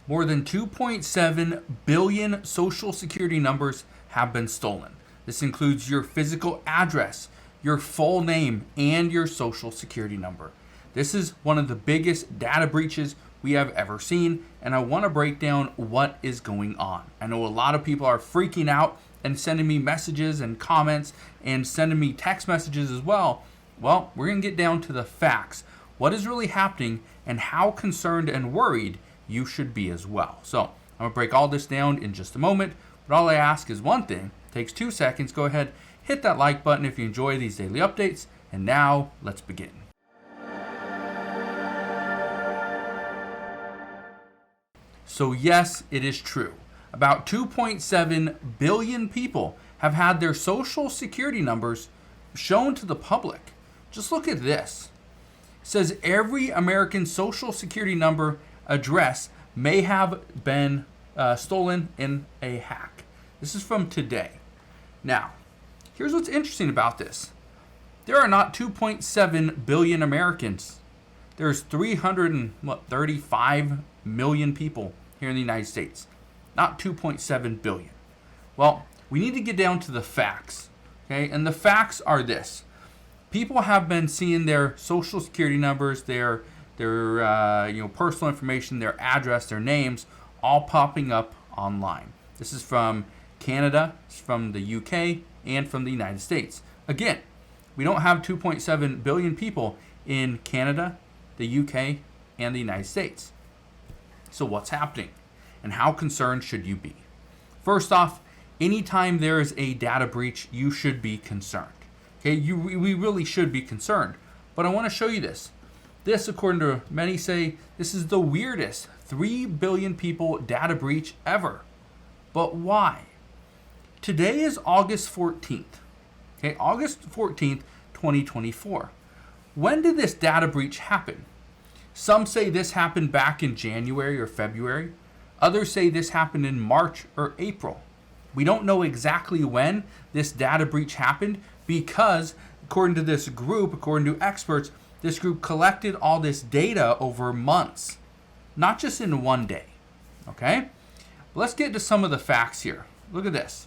More than 2.7 billion social security numbers have been stolen. This includes your physical address, your full name, and your social security number. This is one of the biggest data breaches we have ever seen, and I want to break down what is going on. I know a lot of people are freaking out and sending me messages and comments and sending me text messages as well. Well, we're going to get down to the facts. What is really happening and how concerned and worried you should be as well. So I'm going to break all this down in just a moment, but all I ask is one thing. It takes 2 seconds. Go ahead, hit that like button if you enjoy these daily updates, and now let's begin. So yes, it is true. About 2.7 billion people have had their social security numbers shown to the public. Just look at this. It says every American social security number address may have been stolen in a hack. This is from today. Now, here's what's interesting about this. There are not 2.7 billion Americans. There's 335 million people here in the United States, not 2.7 billion. Well, we need to get down to the facts, okay? And the facts are this. People have been seeing their social security numbers, their personal information, their address, their names, all popping up online. This is from Canada, it's from the UK, and from the United States. Again, we don't have 2.7 billion people in Canada, the UK, and the United States. So what's happening, and how concerned should you be? First off, anytime there is a data breach, you should be concerned. Okay, we really should be concerned. But I want to show you this. This, according to many, say this is the weirdest 3 billion people data breach ever. But why? Today is August 14th. Okay, August 14th, 2024. When did this data breach happen? Some say this happened back in January or February. Others say this happened in March or April. We don't know exactly when this data breach happened because, according to this group, according to experts, this group collected all this data over months, not just in one day. Okay? Let's get to some of the facts here. Look at this.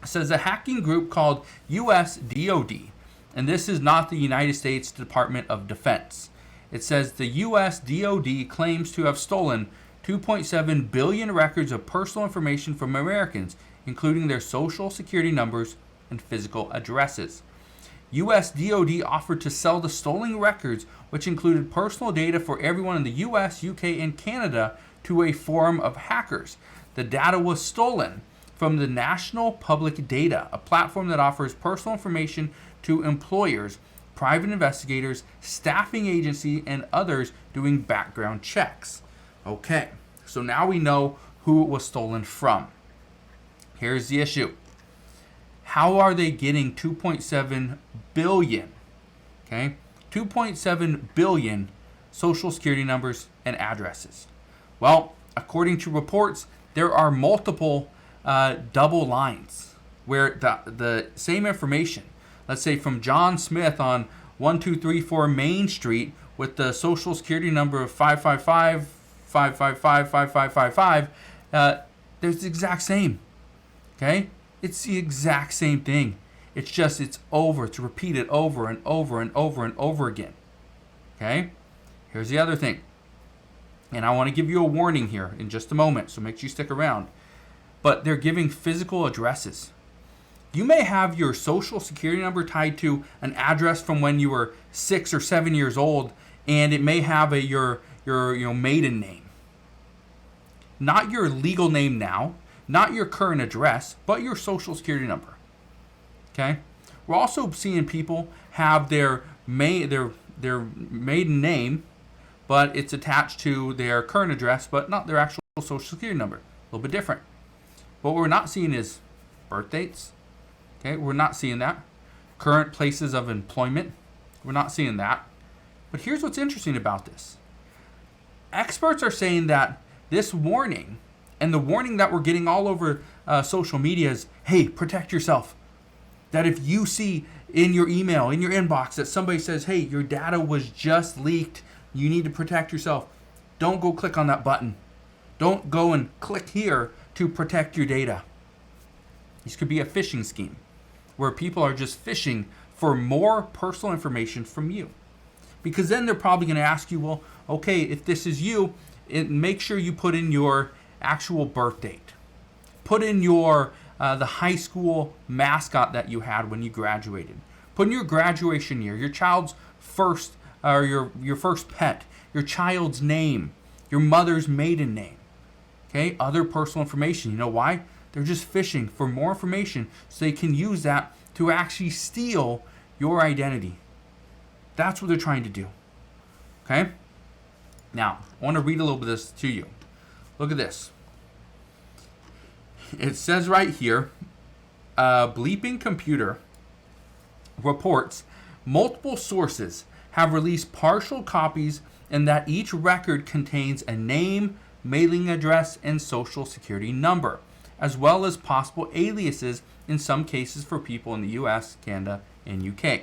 It says a hacking group called US DoD, and this is not the United States Department of Defense. It says the US DoD claims to have stolen 2.7 billion records of personal information from Americans, including their social security numbers and physical addresses. US DoD offered to sell the stolen records, which included personal data for everyone in the US, UK, and Canada, to a forum of hackers. The data was stolen from the National Public Data, a platform that offers personal information to employers, private investigators, staffing agencies, and others doing background checks. Okay, so now we know who it was stolen from. Here's the issue. How are they getting 2.7 billion? Okay, 2.7 billion social security numbers and addresses. Well, according to reports, there are multiple double lines where the same information, let's say from John Smith on 1234 Main Street with the social security number of 555 555 5555, there's the exact same. Okay? It's the exact same thing. It's repeated over and over and over and over again. Okay? Here's the other thing. And I want to give you a warning here in just a moment, so make sure you stick around. But they're giving physical addresses. You may have your social security number tied to an address from when you were 6 or 7 years old, and it may have your maiden name. Not your legal name now, not your current address, but your social security number. Okay? We're also seeing people have their maiden name, but it's attached to their current address, but not their actual social security number. A little bit different. What we're not seeing is birth dates. Okay, we're not seeing that. Current places of employment. We're not seeing that. But here's what's interesting about this. Experts are saying that this warning, and the warning that we're getting all over social media is, hey, protect yourself. That if you see in your email, in your inbox, that somebody says, hey, your data was just leaked, you need to protect yourself, don't go click on that button. Don't go and click here to protect your data. This could be a phishing scheme where people are just phishing for more personal information from you. Because then they're probably going to ask you, well, okay, if this is you, make sure you put in your actual birth date. Put in your the high school mascot that you had when you graduated. Put in your graduation year, your child's first, or your first pet, your child's name, your mother's maiden name. Okay, other personal information. You know why? They're just phishing for more information so they can use that to actually steal your identity. That's what they're trying to do. Okay? Now, I want to read a little bit of this to you. Look at this. It says right here, Bleeping Computer reports multiple sources have released partial copies and that each record contains a name, mailing address, and social security number, as well as possible aliases in some cases for people in the US, Canada, and UK.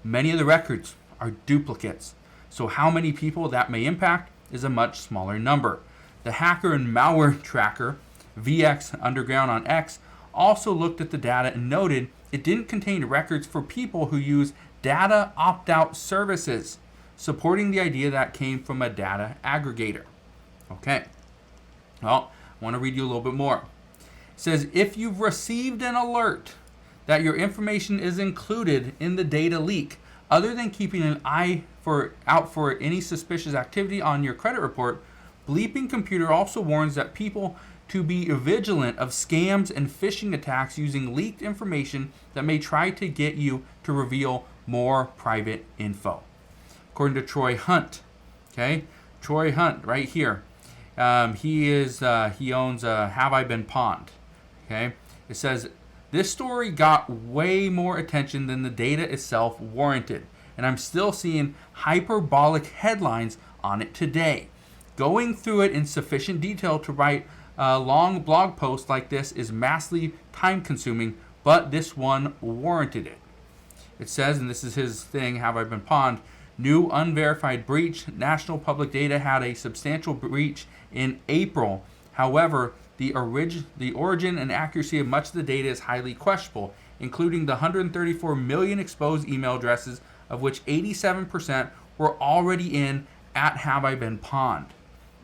Many of the records are duplicates, so how many people that may impact is a much smaller number. The hacker and malware tracker, VX Underground on X, also looked at the data and noted it didn't contain records for people who use data opt-out services, supporting the idea that came from a data aggregator. Okay, well, I want to read you a little bit more. It says, if you've received an alert that your information is included in the data leak, other than keeping an eye out for any suspicious activity on your credit report, Bleeping Computer also warns that people to be vigilant of scams and phishing attacks using leaked information that may try to get you to reveal more private info. According to Troy Hunt, okay, Troy Hunt right here, he owns Have I Been Pawned, okay. It says this story got way more attention than the data itself warranted, and I'm still seeing hyperbolic headlines on it today. Going through it in sufficient detail to write a long blog post like this is massively time-consuming, but this one warranted it. It says, and this is his thing, Have I Been Pawned? New unverified breach. National Public Data had a substantial breach in April. However, the origin and accuracy of much of the data is highly questionable, including the 134 million exposed email addresses, of which 87% were already in at Have I Been Pawned.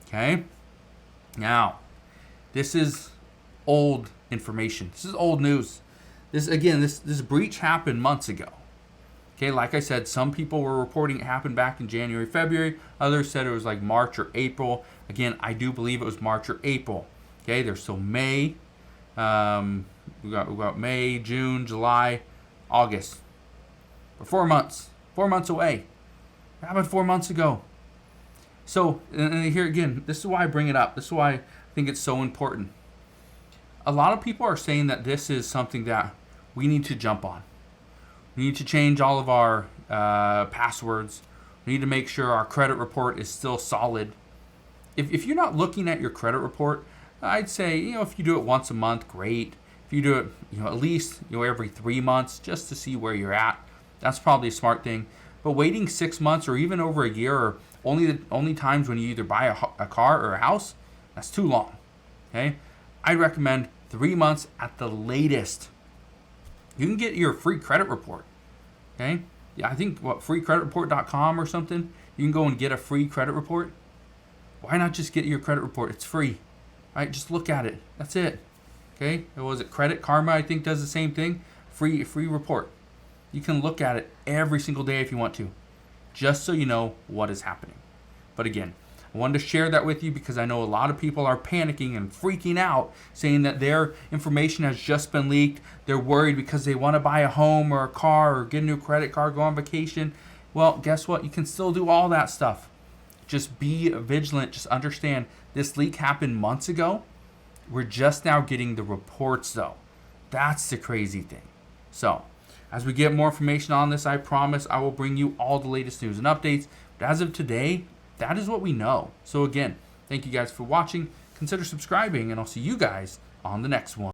Okay? Now, this is old information. This is old news. This breach happened months ago. Okay, like I said, some people were reporting it happened back in January, February. Others said it was like March or April. Again, I do believe it was March or April. Okay, there's still May. We got May, June, July, August. We're 4 months. 4 months away. It happened 4 months ago. So, and here again, this is why I bring it up. This is why I think it's so important. A lot of people are saying that this is something that we need to jump on. We need to change all of our passwords. We need to make sure our credit report is still solid. If you're not looking at your credit report, I'd say, if you do it once a month, great. If you do it, at least, every 3 months, just to see where you're at, that's probably a smart thing. But waiting 6 months or even over a year, or only times when you either buy a car or a house, that's too long. Okay, I recommend 3 months at the latest. You can get your free credit report. Okay, yeah, I think freecreditreport.com or something. You can go and get a free credit report. Why not just get your credit report? It's free, right? Just look at it. That's it. Okay, was it Credit Karma? I think does the same thing. Free report. You can look at it every single day if you want to, just so you know what is happening. But again, I wanted to share that with you because I know a lot of people are panicking and freaking out, saying that their information has just been leaked. They're worried because they want to buy a home or a car or get a new credit card, go on vacation. Well, guess what? You can still do all that stuff. Just be vigilant. Just understand this leak happened months ago. We're just now getting the reports, though. That's the crazy thing. So, as we get more information on this, I promise I will bring you all the latest news and updates. But as of today, that is what we know. So again, thank you guys for watching. Consider subscribing, and I'll see you guys on the next one.